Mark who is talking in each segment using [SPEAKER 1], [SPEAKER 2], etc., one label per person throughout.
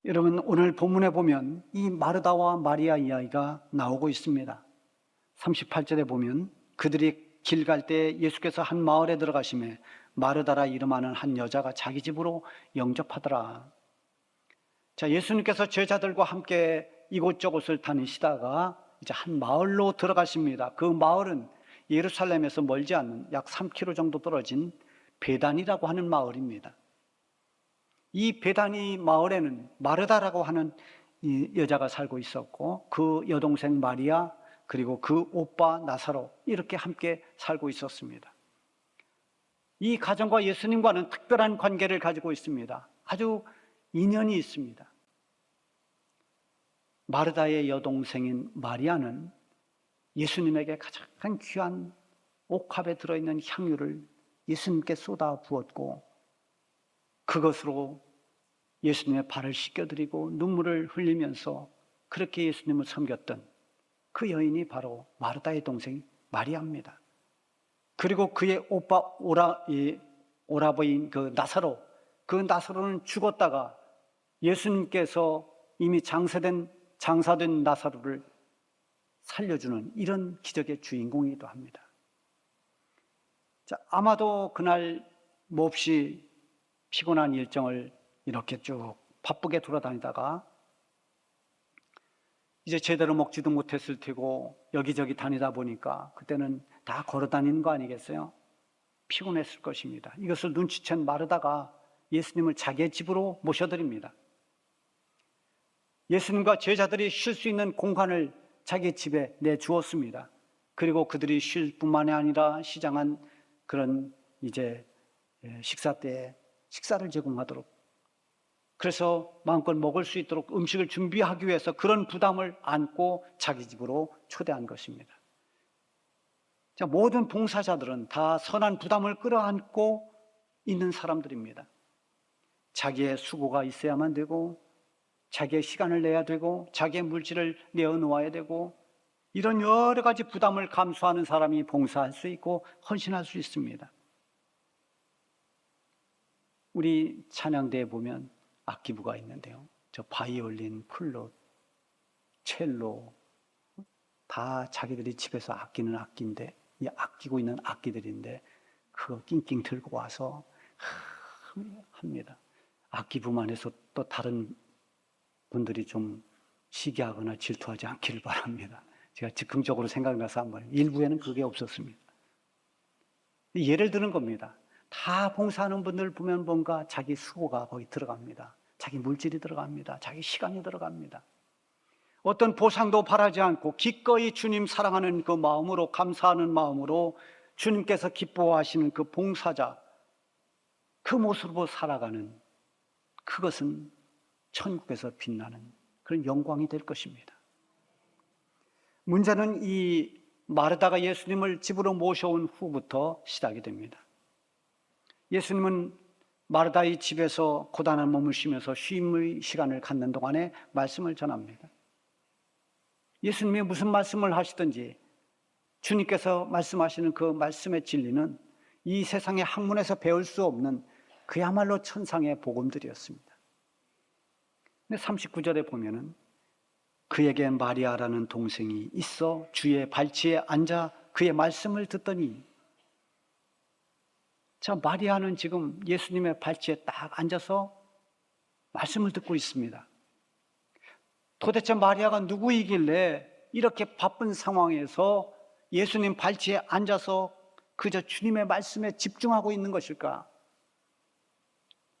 [SPEAKER 1] 여러분, 오늘 본문에 보면 이 마르다와 마리아 이야기가 나오고 있습니다. 38절에 보면 그들이 길 갈 때 예수께서 한 마을에 들어가시매 마르다라 이름하는 한 여자가 자기 집으로 영접하더라. 자, 예수님께서 제자들과 함께 이곳저곳을 다니시다가 이제 한 마을로 들어가십니다. 그 마을은 예루살렘에서 멀지 않는 약 3km 정도 떨어진 베단이라고 하는 마을입니다. 이 베다니 마을에는 마르다라고 하는 이 여자가 살고 있었고, 그 여동생 마리아, 그리고 그 오빠 나사로, 이렇게 함께 살고 있었습니다. 이 가정과 예수님과는 특별한 관계를 가지고 있습니다. 아주 인연이 있습니다. 마르다의 여동생인 마리아는 예수님에게 가장 귀한 옥합에 들어있는 향유를 예수님께 쏟아 부었고, 그것으로 예수님의 발을 씻겨드리고 눈물을 흘리면서 그렇게 예수님을 섬겼던 그 여인이 바로 마르다의 동생 마리아입니다. 그리고 그의 오빠 오라버인 그 나사로는 죽었다가 예수님께서 이미 장사된 나사로를 살려주는 이런 기적의 주인공이기도 합니다. 자, 아마도 그날 몹시 피곤한 일정을 이렇게 쭉 바쁘게 돌아다니다가 이제 제대로 먹지도 못했을 테고 여기저기 다니다 보니까 그때는 다 걸어 다니는 거 아니겠어요? 피곤했을 것입니다. 이것을 눈치챈 마르다가 예수님을 자기의 집으로 모셔드립니다. 예수님과 제자들이 쉴 수 있는 공간을 자기 집에 내주었습니다. 그리고 그들이 쉴 뿐만이 아니라 시장한 그런 이제 식사 때에 식사를 제공하도록, 그래서 마음껏 먹을 수 있도록 음식을 준비하기 위해서 그런 부담을 안고 자기 집으로 초대한 것입니다. 자, 모든 봉사자들은 다 선한 부담을 끌어안고 있는 사람들입니다. 자기의 수고가 있어야만 되고, 자기의 시간을 내야 되고, 자기의 물질을 내어놓아야 되고, 이런 여러 가지 부담을 감수하는 사람이 봉사할 수 있고 헌신할 수 있습니다. 우리 찬양대에 보면 악기부가 있는데요, 저 바이올린, 플룻, 첼로, 다 자기들이 집에서 아끼는 악기인데, 이 아끼고 있는 악기들인데 그거 낑낑 들고 와서 합니다. 악기부만 해서 또 다른 분들이 좀 시기하거나 질투하지 않기를 바랍니다. 제가 즉흥적으로 생각나서 한번, 일부에는 그게 없었습니다. 예를 드는 겁니다. 다 봉사하는 분들 보면 뭔가 자기 수고가 거기 들어갑니다. 자기 물질이 들어갑니다. 자기 시간이 들어갑니다. 어떤 보상도 바라지 않고 기꺼이 주님 사랑하는 그 마음으로, 감사하는 마음으로 주님께서 기뻐하시는 그 봉사자, 그 모습으로 살아가는, 그것은 천국에서 빛나는 그런 영광이 될 것입니다. 문제는 이 마르다가 예수님을 집으로 모셔온 후부터 시작이 됩니다. 예수님은 마르다의 집에서 고단한 몸을 쉬면서 쉼의 시간을 갖는 동안에 말씀을 전합니다. 예수님이 무슨 말씀을 하시든지 주님께서 말씀하시는 그 말씀의 진리는 이 세상의 학문에서 배울 수 없는 그야말로 천상의 복음들이었습니다. 근데 39절에 보면은 그에게 마리아라는 동생이 있어 주의 발치에 앉아 그의 말씀을 듣더니, 자, 마리아는 지금 예수님의 발치에 딱 앉아서 말씀을 듣고 있습니다. 도대체 마리아가 누구이길래 이렇게 바쁜 상황에서 예수님 발치에 앉아서 그저 주님의 말씀에 집중하고 있는 것일까?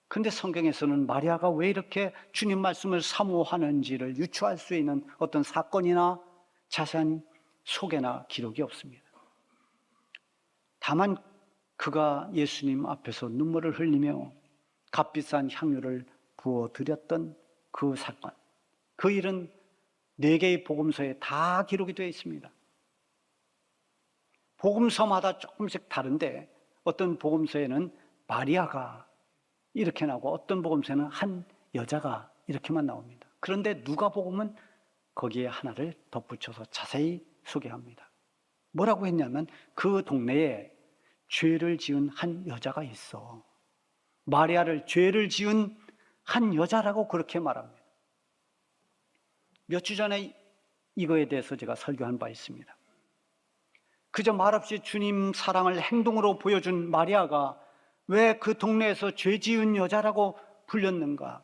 [SPEAKER 1] 근데 성경에서는 마리아가 왜 이렇게 주님 말씀을 사모하는지를 유추할 수 있는 어떤 사건이나 자세한 소개나 기록이 없습니다. 다만 그가 예수님 앞에서 눈물을 흘리며 값비싼 향유를 부어드렸던 그 사건, 그 일은 4개의 복음서에 다 기록이 되어 있습니다. 복음서마다 조금씩 다른데 어떤 복음서에는 마리아가 이렇게 나오고 어떤 복음서에는 한 여자가 이렇게만 나옵니다. 그런데 누가복음은 거기에 하나를 덧붙여서 자세히 소개합니다. 뭐라고 했냐면 그 동네에 죄를 지은 한 여자가 있어. 마리아를 죄를 지은 한 여자라고 그렇게 말합니다. 몇 주 전에 이거에 대해서 제가 설교한 바 있습니다. 그저 말없이 주님 사랑을 행동으로 보여준 마리아가 왜 그 동네에서 죄 지은 여자라고 불렸는가?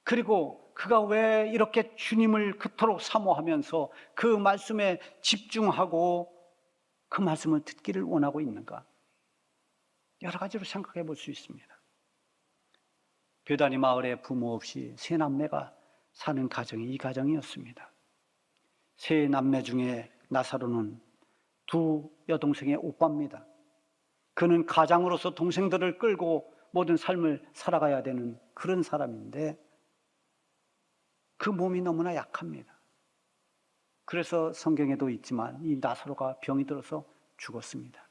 [SPEAKER 1] 그리고 그가 왜 이렇게 주님을 그토록 사모하면서 그 말씀에 집중하고 그 말씀을 듣기를 원하고 있는가? 여러 가지로 생각해 볼 수 있습니다. 베다니 마을에 부모 없이 세 남매가 사는 가정이 이 가정이었습니다. 세 남매 중에 나사로는 두 여동생의 오빠입니다. 그는 가장으로서 동생들을 끌고 모든 삶을 살아가야 되는 그런 사람인데 그 몸이 너무나 약합니다. 그래서 성경에도 있지만 이 나사로가 병이 들어서 죽었습니다.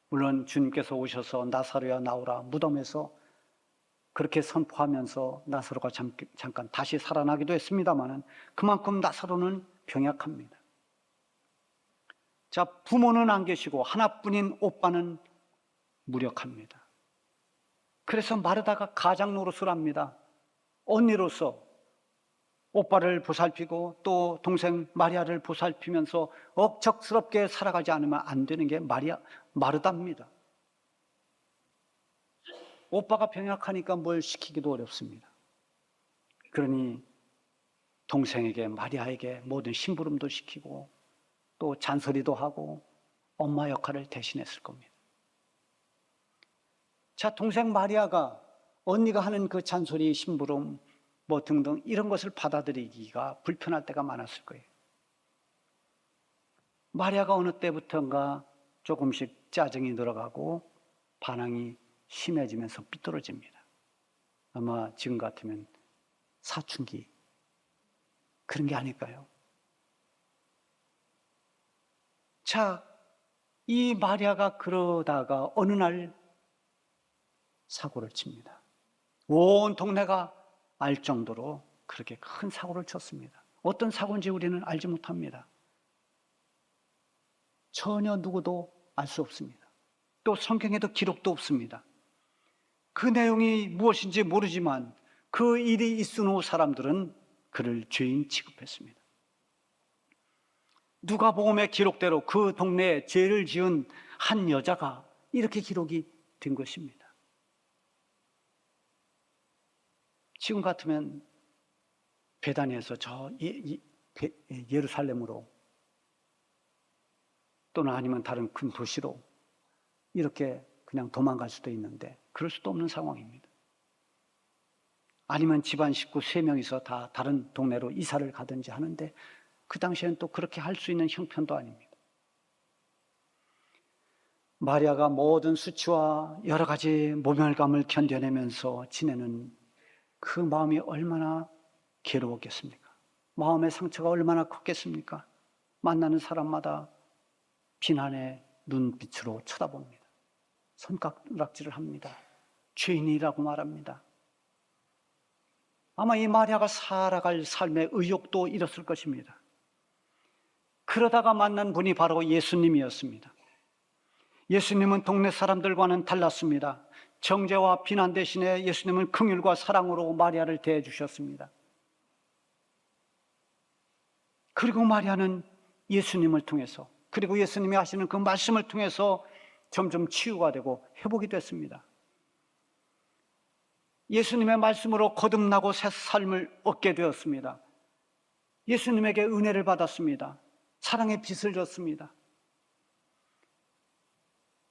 [SPEAKER 1] 물론 주님께서 오셔서 나사로야 나오라 무덤에서 그렇게 선포하면서 나사로가 잠깐 다시 살아나기도 했습니다만 그만큼 나사로는 병약합니다. 자, 부모는 안 계시고 하나뿐인 오빠는 무력합니다. 그래서 마르다가 가장 노릇을 합니다. 언니로서 오빠를 보살피고 또 동생 마리아를 보살피면서 억척스럽게 살아가지 않으면 안 되는 게 마르다입니다. 오빠가 병약하니까 뭘 시키기도 어렵습니다. 그러니 동생에게 마리아에게 모든 심부름도 시키고 또 잔소리도 하고 엄마 역할을 대신했을 겁니다. 자, 동생 마리아가 언니가 하는 그 잔소리, 심부름 뭐 등등 이런 것을 받아들이기가 불편할 때가 많았을 거예요. 마리아가 어느 때부터인가 조금씩 짜증이 늘어가고 반항이 심해지면서 삐뚤어집니다. 아마 지금 같으면 사춘기 그런 게 아닐까요? 자, 이 마리아가 그러다가 어느 날 사고를 칩니다. 온 동네가 알 정도로 그렇게 큰 사고를 쳤습니다. 어떤 사고인지 우리는 알지 못합니다. 전혀 누구도 알 수 없습니다. 또 성경에도 기록도 없습니다. 그 내용이 무엇인지 모르지만 그 일이 있은 후 사람들은 그를 죄인 취급했습니다. 누가복음의 기록대로 그 동네에 죄를 지은 한 여자가 이렇게 기록이 된 것입니다. 지금 같으면 베다니에서 저 예루살렘으로 또는 아니면 다른 큰 도시로 이렇게 그냥 도망갈 수도 있는데 그럴 수도 없는 상황입니다. 아니면 집안 식구 3명이서 다 다른 동네로 이사를 가든지 하는데 그 당시에는 또 그렇게 할 수 있는 형편도 아닙니다. 마리아가 모든 수치와 여러 가지 모멸감을 견뎌내면서 지내는 그 마음이 얼마나 괴로웠겠습니까? 마음의 상처가 얼마나 컸겠습니까? 만나는 사람마다 비난의 눈빛으로 쳐다봅니다. 손가락질을 합니다. 죄인이라고 말합니다. 아마 이 마리아가 살아갈 삶의 의욕도 잃었을 것입니다. 그러다가 만난 분이 바로 예수님이었습니다. 예수님은 동네 사람들과는 달랐습니다. 정죄와 비난 대신에 예수님은 긍휼과 사랑으로 마리아를 대해주셨습니다. 그리고 마리아는 예수님을 통해서 그리고 예수님이 하시는 그 말씀을 통해서 점점 치유가 되고 회복이 됐습니다. 예수님의 말씀으로 거듭나고 새 삶을 얻게 되었습니다. 예수님에게 은혜를 받았습니다. 사랑의 빚을 졌습니다.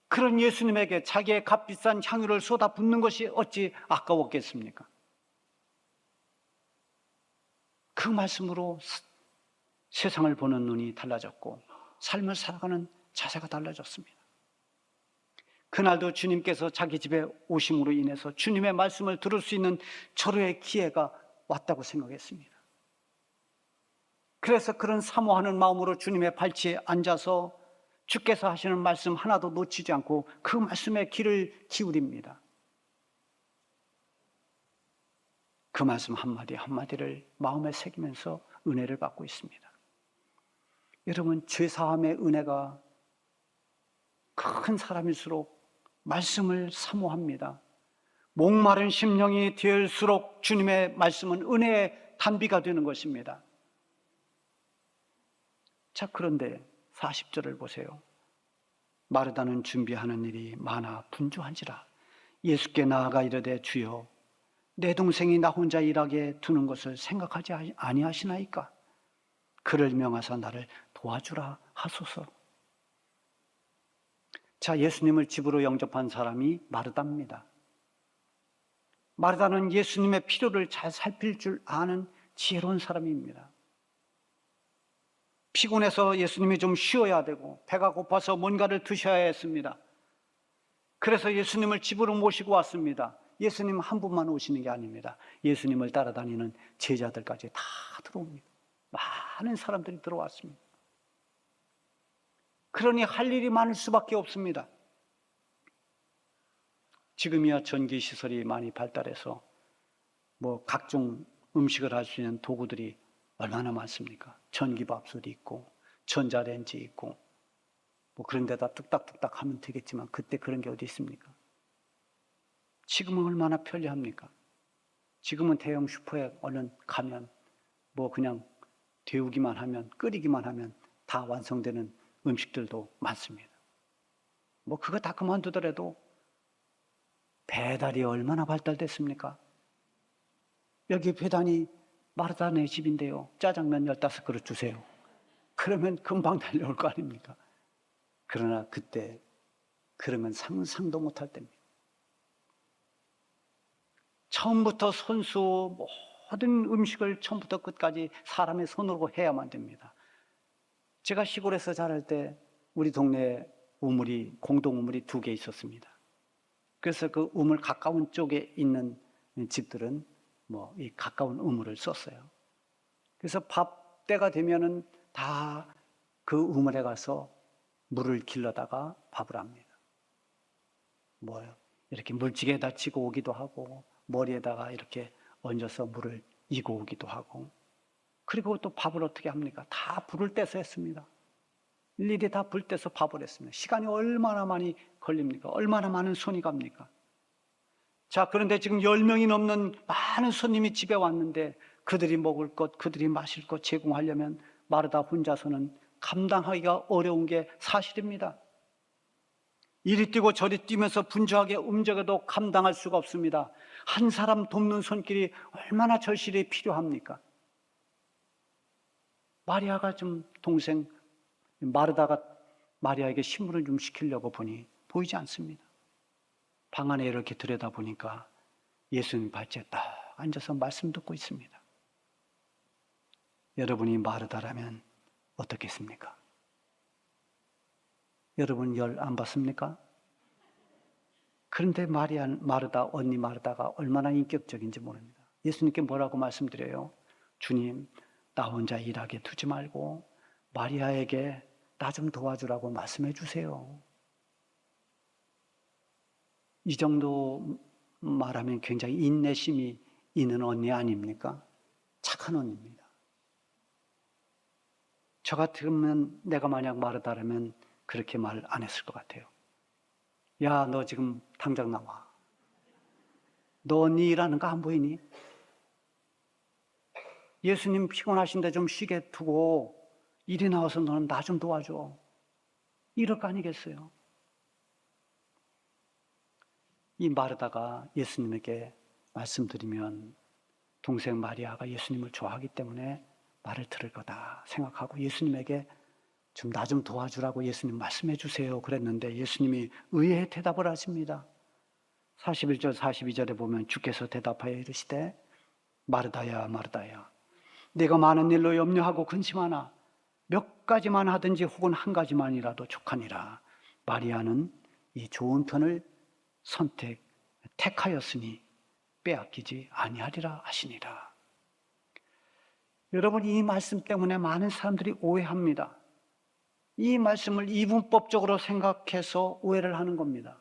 [SPEAKER 1] 그런 예수님에게 자기의 값비싼 향유를 쏟아붓는 것이 어찌 아까웠겠습니까? 그 말씀으로 세상을 보는 눈이 달라졌고 삶을 살아가는 자세가 달라졌습니다. 그날도 주님께서 자기 집에 오심으로 인해서 주님의 말씀을 들을 수 있는 절호의 기회가 왔다고 생각했습니다. 그래서 그런 사모하는 마음으로 주님의 발치에 앉아서 주께서 하시는 말씀 하나도 놓치지 않고 그 말씀에 귀를 기울입니다. 그 말씀 한마디 한마디를 마음에 새기면서 은혜를 받고 있습니다. 여러분, 죄사함의 은혜가 큰 사람일수록 말씀을 사모합니다. 목마른 심령이 될수록 주님의 말씀은 은혜의 단비가 되는 것입니다. 자, 그런데 40절을 보세요. 마르다는 준비하는 일이 많아 분주한지라 예수께 나아가 이르되 주여 내 동생이 나 혼자 일하게 두는 것을 생각하지 아니하시나이까? 그를 명하사 나를 도와주라 하소서. 자, 예수님을 집으로 영접한 사람이 마르다입니다. 마르다는 예수님의 필요를 잘 살필 줄 아는 지혜로운 사람입니다. 피곤해서 예수님이 좀 쉬어야 되고 배가 고파서 뭔가를 드셔야 했습니다. 그래서 예수님을 집으로 모시고 왔습니다. 예수님 한 분만 오시는 게 아닙니다. 예수님을 따라다니는 제자들까지 다 들어옵니다. 많은 사람들이 들어왔습니다. 그러니 할 일이 많을 수밖에 없습니다. 지금이야 전기시설이 많이 발달해서 각종 음식을 할 수 있는 도구들이 얼마나 많습니까? 전기밥솥이 있고 전자레인지 있고 그런 데다 뚝딱뚝딱 하면 되겠지만 그때 그런 게 어디 있습니까? 지금은 얼마나 편리합니까? 지금은 대형 슈퍼에 얼른 가면 그냥 데우기만 하면, 끓이기만 하면 다 완성되는 음식들도 많습니다. 그거 다 그만두더라도 배달이 얼마나 발달됐습니까? 여기 배달이 마르다네 집인데요. 짜장면 15그릇 주세요. 그러면 금방 달려올 거 아닙니까? 그러나 그때 그러면 상상도 못할 때입니다. 처음부터 손수 모든 음식을 처음부터 끝까지 사람의 손으로 해야만 됩니다. 제가 시골에서 자랄 때 우리 동네에 공동 우물이 2개 있었습니다. 그래서 그 우물 가까운 쪽에 있는 집들은 이 가까운 우물을 썼어요. 그래서 밥 때가 되면은 다 그 우물에 가서 물을 길러다가 밥을 합니다. 이렇게 물지개에다 치고 오기도 하고 머리에다가 이렇게 얹어서 물을 이고 오기도 하고, 그리고 또 밥을 어떻게 합니까? 다 불을 떼서 했습니다. 일일이 다 불 떼서 밥을 했습니다. 시간이 얼마나 많이 걸립니까? 얼마나 많은 손이 갑니까? 자, 그런데 지금 10명이 넘는 많은 손님이 집에 왔는데 그들이 먹을 것, 그들이 마실 것 제공하려면 마르다 혼자서는 감당하기가 어려운 게 사실입니다. 이리 뛰고 저리 뛰면서 분주하게 움직여도 감당할 수가 없습니다. 한 사람 돕는 손길이 얼마나 절실히 필요합니까? 마리아가 동생 마르다가 마리아에게 신문을 좀 시키려고 보니 보이지 않습니다. 방 안에 이렇게 들여다보니까 예수님 발치에 딱 앉아서 말씀 듣고 있습니다. 여러분이 마르다라면 어떻겠습니까? 여러분 열 안 받습니까? 그런데 마르다, 언니 마르다가 얼마나 인격적인지 모릅니다. 예수님께 뭐라고 말씀드려요? 주님, 나 혼자 일하게 두지 말고 마리아에게 나 좀 도와주라고 말씀해 주세요. 이 정도 말하면 굉장히 인내심이 있는 언니 아닙니까? 착한 언니입니다. 저 같으면 내가 만약 마르다라면 그렇게 말 안 했을 것 같아요. 야, 너 지금 당장 나와. 너 언니 일하는 거 안 보이니? 예수님 피곤하신데 좀 쉬게 두고 이리 나와서 너는 나 좀 도와줘. 이럴 거 아니겠어요? 이 마르다가 예수님에게 말씀드리면 동생 마리아가 예수님을 좋아하기 때문에 말을 들을 거다 생각하고 예수님에게 나 좀 도와주라고 예수님 말씀해 주세요 그랬는데 예수님이 의외의 대답을 하십니다. 41절 42절에 보면 주께서 대답하여 이르시되 마르다야 마르다야 네가 많은 일로 염려하고 근심하나 몇 가지만 하든지 혹은 한 가지만이라도 족하니라. 마리아는 이 좋은 편을 택하였으니 빼앗기지 아니하리라 하시니라. 여러분, 이 말씀 때문에 많은 사람들이 오해합니다. 이 말씀을 이분법적으로 생각해서 오해를 하는 겁니다.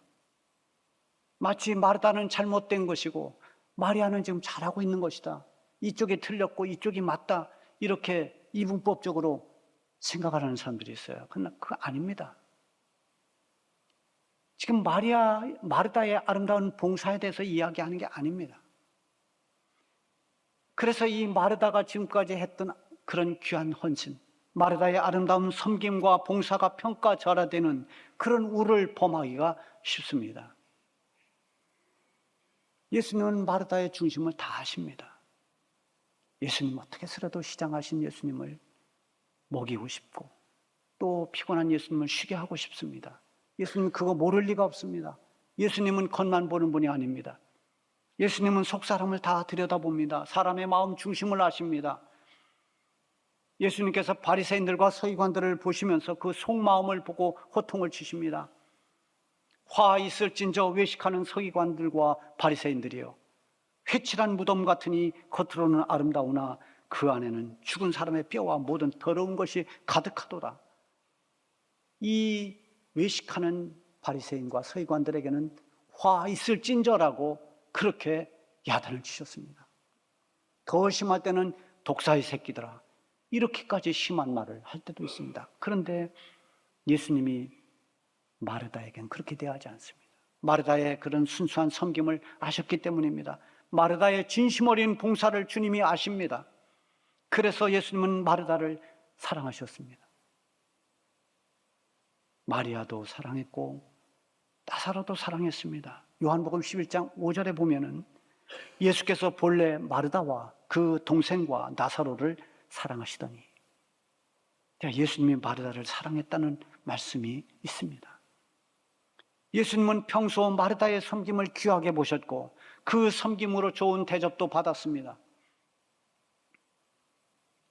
[SPEAKER 1] 마치 마르다는 잘못된 것이고 마리아는 지금 잘하고 있는 것이다. 이쪽이 틀렸고 이쪽이 맞다. 이렇게 이분법적으로 생각을 하는 사람들이 있어요. 그러나 그거 아닙니다. 지금 마르다의 아름다운 봉사에 대해서 이야기하는 게 아닙니다. 그래서 이 마르다가 지금까지 했던 그런 귀한 헌신, 마르다의 아름다운 섬김과 봉사가 평가절하되는 그런 우를 범하기가 쉽습니다. 예수님은 마르다의 중심을 다 아십니다. 예수님 어떻게 해서라도 시장하신 예수님을 먹이고 싶고 또 피곤한 예수님을 쉬게 하고 싶습니다. 예수님은 그거 모를 리가 없습니다. 예수님은 겉만 보는 분이 아닙니다. 예수님은 속사람을 다 들여다봅니다. 사람의 마음 중심을 아십니다. 예수님께서 바리새인들과 서기관들을 보시면서 그 속마음을 보고 호통을 치십니다. 화 있을진저 외식하는 서기관들과 바리새인들이여, 회칠한 무덤 같으니 겉으로는 아름다우나 그 안에는 죽은 사람의 뼈와 모든 더러운 것이 가득하도다. 이 외식하는 바리새인과 서기관들에게는 화 있을진저라고 그렇게 야단을 치셨습니다. 더 심할 때는 독사의 새끼들아, 이렇게까지 심한 말을 할 때도 있습니다. 그런데 예수님이 마르다에겐 그렇게 대하지 않습니다. 마르다의 그런 순수한 섬김을 아셨기 때문입니다. 마르다의 진심 어린 봉사를 주님이 아십니다. 그래서 예수님은 마르다를 사랑하셨습니다. 마리아도 사랑했고 나사로도 사랑했습니다. 요한복음 11장 5절에 보면은 예수께서 본래 마르다와 그 동생과 나사로를 사랑하시더니, 예수님이 마르다를 사랑했다는 말씀이 있습니다. 예수님은 평소 마르다의 섬김을 귀하게 보셨고 그 섬김으로 좋은 대접도 받았습니다.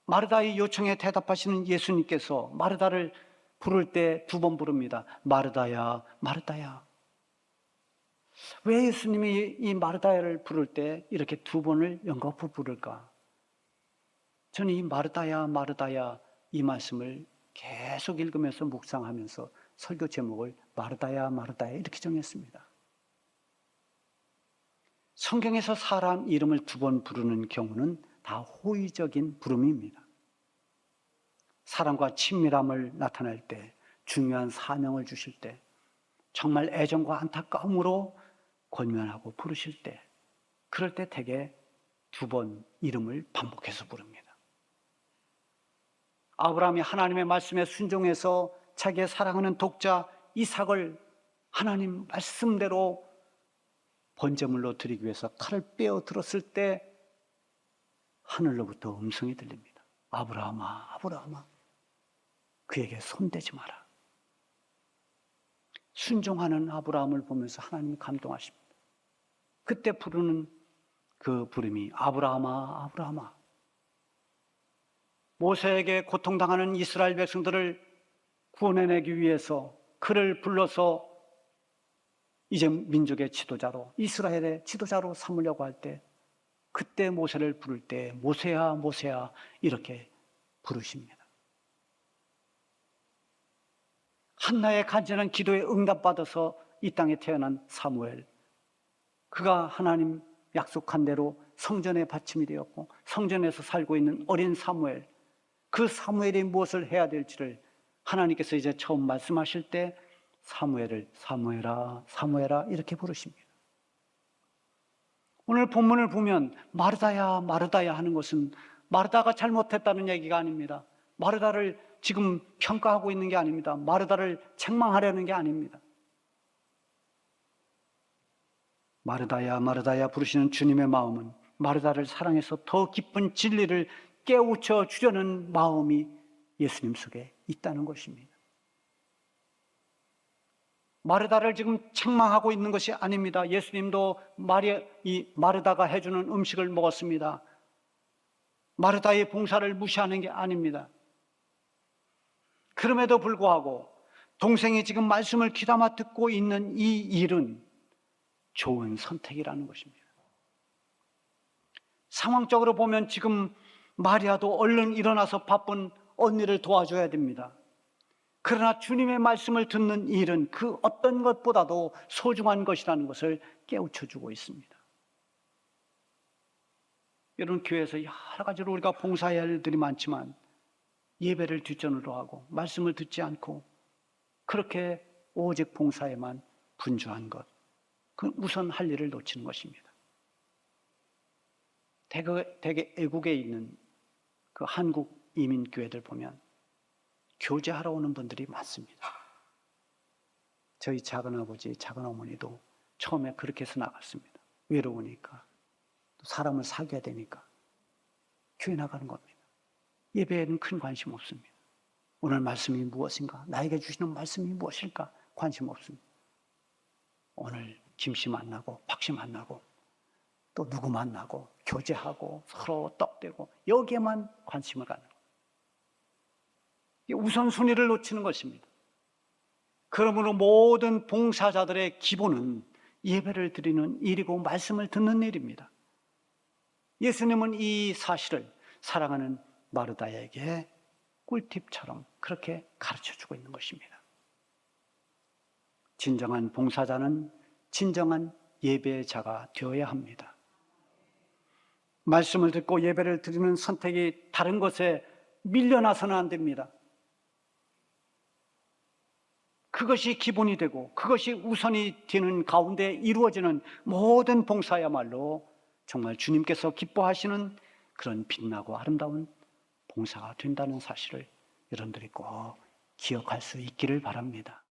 [SPEAKER 1] 마르다의 요청에 대답하시는 예수님께서 마르다를 부를 때 2번 부릅니다. 마르다야, 마르다야. 왜 예수님이 이 마르다야를 부를 때 이렇게 2번을 연거푸 부를까? 저는 이 마르다야, 마르다야 이 말씀을 계속 읽으면서 묵상하면서 설교 제목을 마르다야, 마르다야 이렇게 정했습니다. 성경에서 사람 이름을 2번 부르는 경우는 다 호의적인 부름입니다. 사람과 친밀함을 나타낼 때, 중요한 사명을 주실 때, 정말 애정과 안타까움으로 권면하고 부르실 때, 그럴 때 대개 2번 이름을 반복해서 부릅니다. 아브라함이 하나님의 말씀에 순종해서 자기의 사랑하는 독자 이삭을 하나님 말씀대로 번제물로 드리기 위해서 칼을 빼어 들었을 때 하늘로부터 음성이 들립니다. 아브라함아, 아브라함아, 그에게 손대지 마라. 순종하는 아브라함을 보면서 하나님이 감동하십니다. 그때 부르는 그 부름이 아브라함아, 아브라함아. 모세에게 고통당하는 이스라엘 백성들을 구원해내기 위해서 그를 불러서 이제 민족의 지도자로, 이스라엘의 지도자로 삼으려고 할 때, 그때 모세를 부를 때 모세야, 모세야 이렇게 부르십니다. 한나의 간절한 기도에 응답받아서 이 땅에 태어난 사무엘, 그가 하나님 약속한 대로 성전에 바침이 되었고 성전에서 살고 있는 어린 사무엘, 그 사무엘이 무엇을 해야 될지를 하나님께서 이제 처음 말씀하실 때 사무엘을 사무엘아, 사무엘아 이렇게 부르십니다. 오늘 본문을 보면 마르다야, 마르다야 하는 것은 마르다가 잘못했다는 얘기가 아닙니다. 마르다를 지금 평가하고 있는 게 아닙니다. 마르다를 책망하려는 게 아닙니다. 마르다야, 마르다야 부르시는 주님의 마음은 마르다를 사랑해서 더 깊은 진리를 깨우쳐 주려는 마음이 예수님 속에 있다는 것입니다. 마르다를 지금 책망하고 있는 것이 아닙니다. 예수님도 이 마르다가 해주는 음식을 먹었습니다. 마르다의 봉사를 무시하는 게 아닙니다. 그럼에도 불구하고 동생이 지금 말씀을 귀담아 듣고 있는 이 일은 좋은 선택이라는 것입니다. 상황적으로 보면 지금 마리아도 얼른 일어나서 바쁜 언니를 도와줘야 됩니다. 그러나 주님의 말씀을 듣는 일은 그 어떤 것보다도 소중한 것이라는 것을 깨우쳐주고 있습니다. 여러분, 교회에서 여러 가지로 우리가 봉사해야 할 일들이 많지만 예배를 뒷전으로 하고 말씀을 듣지 않고 그렇게 오직 봉사에만 분주한 것, 그 우선 할 일을 놓치는 것입니다. 대개 애국에 있는 그 한국 이민교회들 보면 교제하러 오는 분들이 많습니다. 저희 작은아버지, 작은어머니도 처음에 그렇게 해서 나갔습니다. 외로우니까, 또 사람을 사귀어야 되니까 교회 나가는 겁니다. 예배에는 큰 관심 없습니다. 오늘 말씀이 무엇인가? 나에게 주시는 말씀이 무엇일까? 관심 없습니다. 오늘 김씨 만나고 박씨 만나고 또 누구 만나고 교제하고 서로 떡대고 여기에만 관심을 갖는 거예요. 우선순위를 놓치는 것입니다. 그러므로 모든 봉사자들의 기본은 예배를 드리는 일이고 말씀을 듣는 일입니다. 예수님은 이 사실을 사랑하는 마르다에게 꿀팁처럼 그렇게 가르쳐주고 있는 것입니다. 진정한 봉사자는 진정한 예배자가 되어야 합니다. 말씀을 듣고 예배를 드리는 선택이 다른 것에 밀려나서는 안 됩니다. 그것이 기본이 되고 그것이 우선이 되는 가운데 이루어지는 모든 봉사야말로 정말 주님께서 기뻐하시는 그런 빛나고 아름다운 봉사가 된다는 사실을 여러분들이 꼭 기억할 수 있기를 바랍니다.